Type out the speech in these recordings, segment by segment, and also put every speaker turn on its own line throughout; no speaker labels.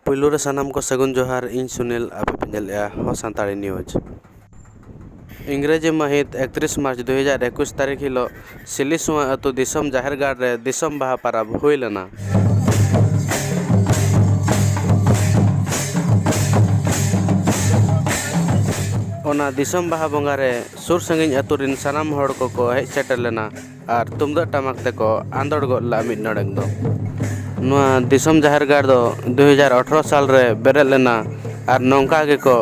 पुलू रे सानाम को सगुन जोहार इन सुनील आपे पेंजल हो सांताड़ी न्यूज इंग्रेजी महित 31 मार्च 2021 तारीख हिलो सिलिसुआ अतु दिसम जाहेरगाड़ रे दिसम बाहा परब हुई लेना। ओना दिसम बाहा बोंगा रे सुर संगिन अतु रिन सानाम होड़ को हेज सेटर लेना और तुमदा टमाक तेको आंदोड़ गोला मिड नड़ेंग दो नुआ दिसम जाहेरगाड़ दो 2018 साल रे बेरे लेना और नौका गे को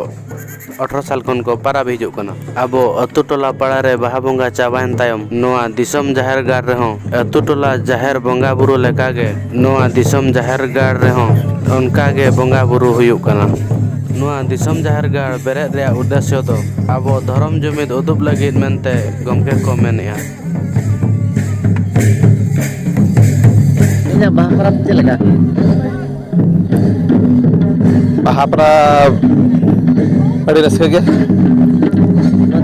18 साल खन को पाराब हिजुग कना। आबो अतु टोला पाड़ा रे बाहा बोंगा चाबायन तायम नुआ दिसम जाहेरगाड़ रे हों अतु टोला जाहेर बोंगा बुरु लेका गे नुआ दिसम जाहेरगाड़ रे हों उनका गे बोंगा बुरु हुयुग कना। नुआ दिसम जाहेरगाड़ बेरे रे उद्देश्य दो आबो धर्म जुमिद उदुब लगिद मेनते गमके को मेनेया।
बाहा परब चल लगा
बाहा परब अड़ी रस्के गे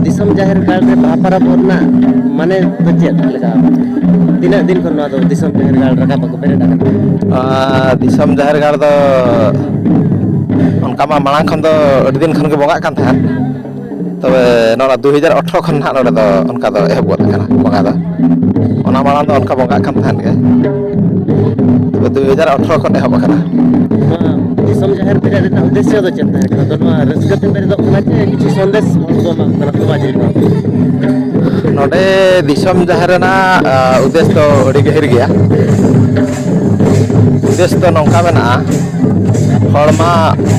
दिसम जाहेरगाड़ रे बाहा परब होना माने तो चेक लगा तीना दिन खन दो दिसम जाहेरगाड़ रका बको बेरे डाका
दिसम जाहेरगाड़ दो उनका मा मांग खन दो अड़ी दिन खन के बोंगा कान था तबे नोना 2018 खन ना नोडे दो उनका दो एहब गोत काना बोंगा दो ओना मांग दो उनका बोंगा कान था गे 2018 खन एहब काना
दिसम जाहेर बेरे रे उद्देश्य दो चलता है तो नोआ रस्कते बेरे दो कना चे किछि संदेश दो मा कना तो बाजी
नोडे दिसम जाहेर ना उद्देश्य तो अड़ी गहिर गया उद्देश्य तो नौका मेना हड़मा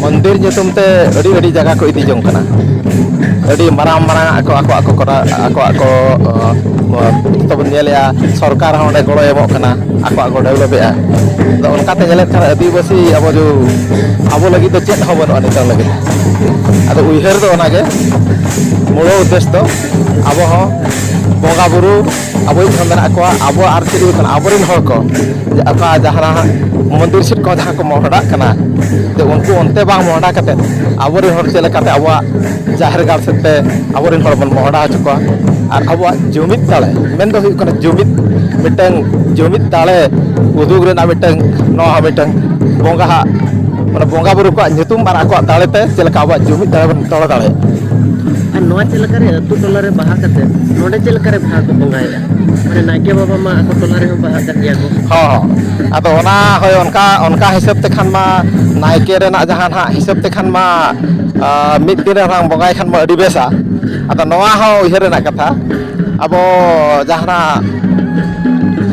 मंदिर जुतुम ते अड़ी अड़ी जगह को इदी जों कना अड़ी माराम माराम ako तो बनिया सरकार होंडे गड़ो एमो कना ako डेवलप या तो उनका ते जले खान आदिवासी अब जो अब लगी तो चेत हो बनो नितन लगी अद उइहर दो ओनागे मूलो उद्देश्य तो अब हो बोंगा बुरु अब मेना को अब आर चेद आबरिन हर को अका जहां मंदिर सीट को जहां को मोहड़ा कना तो उनको उनते बांग मोहड़ा कते आबरिन हर चले कते अब जाहेरगाड़ सेते आबरिन हर बन मोहड़ा चुका और अब जुमिद दाले मेन दो हुई कना जुमिद मिटंग जुमिद दाले उदुग रे ना मिटंग नो हा मिटंग बोंगा हा माने बोंगा बुरु को nyutum बार को दाले ते चले का अब जुमिद दाले बन तोड़ दाले
और नोआ चल करे अतु टोला रे बाहा कते नोडे चल करे बाहा को बोंगाया माने नाके बाबा मा ako टोला रे बाहा कर दिया को
हां आदो ओना होय उनका हिसाब ते खान मा नायके रे ना जहां हा हिसाब ते खान मा मिद दिन रंग बोंगाय खान मा अडी बेसा आदो नोआ हो उहेर ना कथा अब जहां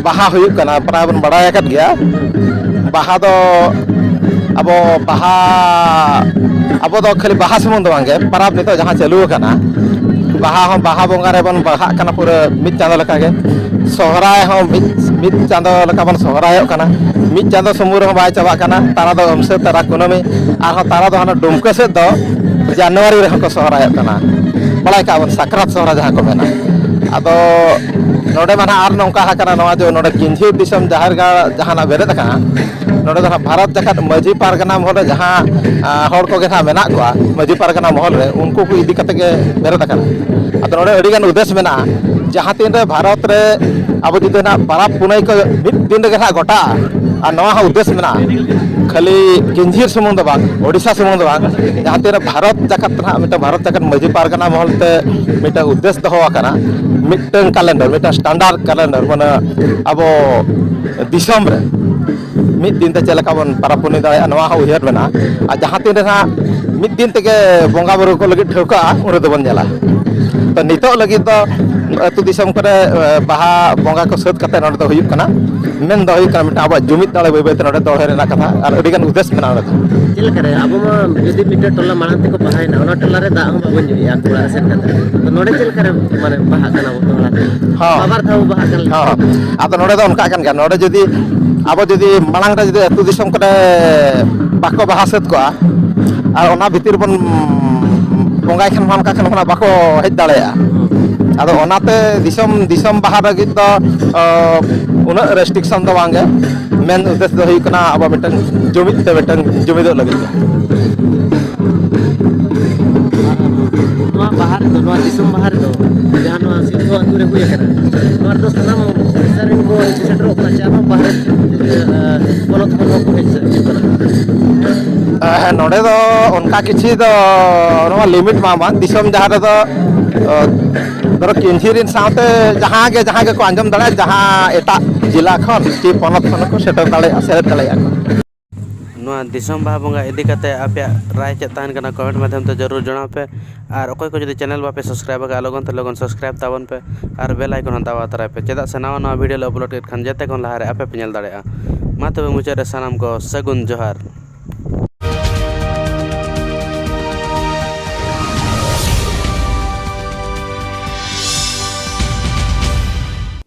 बाहा हुयुग कना प्राय बन बड़ाय कत गया बाहा दो अब बाहा अब दो खाली बाहा सुमुंग दो बांगे परब नितो जहां चालू कना बाहा हो बाहा बोंगा रे बन बाहा कना पूरा मिद चांदो लका गे सोहराय हो मिद चांदो लका बन सोहराय कना मिद चांदो समुर हो बाय चाबा कना तारा दो हमसे तारा कुनमी आर हो तारा दो हना डुमके से दो जनवरी रे को सोहराय कना बलाय का बन सकरात सोहरा जहां को मेना आदो नोडे माना आर नौका हा कना नवा जो नोडे किंझी दिसम जाहेरगाड़ जहां ना बेरे तका नोडे दो भारत जकात मजी पारगना महल जहां हड़ को गेना मेना को मजी पारगना महल रे उनको को इदी कते के बेरे तका आदो नोडे अडी गान उद्देश्य मेना जहां तीन रे भारत रे अब जुदे ना परब पुनई को मिद दिन रे गेना गोटा और नवा हा उद्देश्य मेना खाली किंझीर सुमुंग दो बाग ओडिशा सुमुंग दो बाग जहां तीन भारत जकात ना मिटा भारत जकात मजी पारगना महल ते मिटा उद्देश्य दो कना मिटन कैलेंडर मिटा स्टैंडर्ड कैलेंडर माने अब दिसम रे मिद दिन ते चलका बन परब पुनई दाया नवा हा उहेर मेना आ जहां तीन रे मिद दिन ते बोंगा बुरु को लगी ठोका उरे दो बन जाला तो नितो लगी तो अतु दिसम करे बाहा बोंगा को सद कते नोड दो हुयुग कना मेन दो हुयुग कना मिटा अब जुमिद दाले बय बय ते नोडे तोड़े रेना कथा और अडी गान उद्देश्य मेना रे
चल करे अब मा यदि मिटे टोला मानते को बाहाय ना ओना टोला रे दा हम बाबन जुया कुड़ा से कते तो नोडे चल करे माने बाहा कना वो टोला हां बाबार था बाहा कर
हां आदो नोडे दो उनका कान गा नोडे जदी अब जदी मांग रे जदी अतु दिसम करे बाको बाहा सद को और ओना भीतर बन बोंगाय खान मान का खान ओना बाको हेज दाड़ेया आदो ओनाते दिसम बाहा लगी तो उना रेस्ट्रिक्शन दो बांगे मेन उद्देश्य दो हुई कना अब मिटन जुमिद लगी
नोआ बाहर दो नोआ दिसम बाहर दो जहां नोआ सिद्धो अतु रे हुई करा नोआ दो सनम सरिन को सेटरो का चाबा बाहर बोलत को हेज
नोडे दो उनका किसी दो नवा लिमिट मा दिसम जहाँ रे दो धरो किन्हीं साथे जहाँ के को आंजम दाड़े जहाँ एटा जिला खन की पनत खन को सेटर दाड़े
ᱱᱚᱣᱟ ᱫᱤᱥᱚᱢ ᱵᱟᱦᱟ ᱵᱚᱸᱜᱟ ᱤᱫᱤ ᱠᱟᱛᱮ ᱟᱯᱮᱭᱟᱜ ᱨᱟᱭ ᱪᱮᱫ ᱛᱟᱦᱮᱱ ᱠᱟᱱᱟ ᱠᱚᱢᱮᱱᱴ ᱢᱟᱫᱽᱫᱷᱚᱢ ᱛᱮ ᱡᱟᱹᱨᱩᱲ ᱡᱟᱱᱟᱣ ᱯᱮ ᱟᱨ ᱚᱠᱚᱭ ᱠᱚ ᱡᱩᱫᱤ ᱪᱮᱱᱮᱞ ᱵᱟᱯᱮ ᱥᱟᱵᱥᱠᱨᱟᱭᱤᱵ ᱟᱠᱟᱫᱟ ᱞᱚᱜᱚᱱ ᱛᱮ ᱞᱚᱜᱚᱱ ᱥᱟᱵᱥᱠᱨᱟᱭᱤᱵ ᱛᱟᱵᱚᱱ ᱯᱮ ᱟᱨ ᱵᱮᱞ ᱟᱭᱠᱚᱱ ᱦᱚᱸ ᱫᱟᱵᱟᱣ ᱛᱟᱨᱟᱭ ᱯᱮ ᱪᱮᱫᱟᱜ ᱥᱮ ᱱᱟᱣᱟ ᱵᱷᱤᱰᱤᱭᱳ ᱞᱮ ᱟᱯᱞᱳᱰ ᱠᱮᱫ ᱠᱷᱟᱱ ᱡᱮᱛᱮ ᱠᱷᱚᱱ ᱞᱟᱦᱟᱨᱮ ᱟᱯᱮ ᱯᱮ ᱧᱮᱞ ᱫᱟᱲᱮᱭᱟᱜᱼᱟ ᱢᱟ ᱛᱚᱵᱮ ᱢᱩᱪᱟᱹᱫ ᱨᱮ ᱥᱟᱱᱟᱢ ᱠᱚ ᱥᱟᱹᱜᱩᱱ ᱡᱚᱦᱟᱨ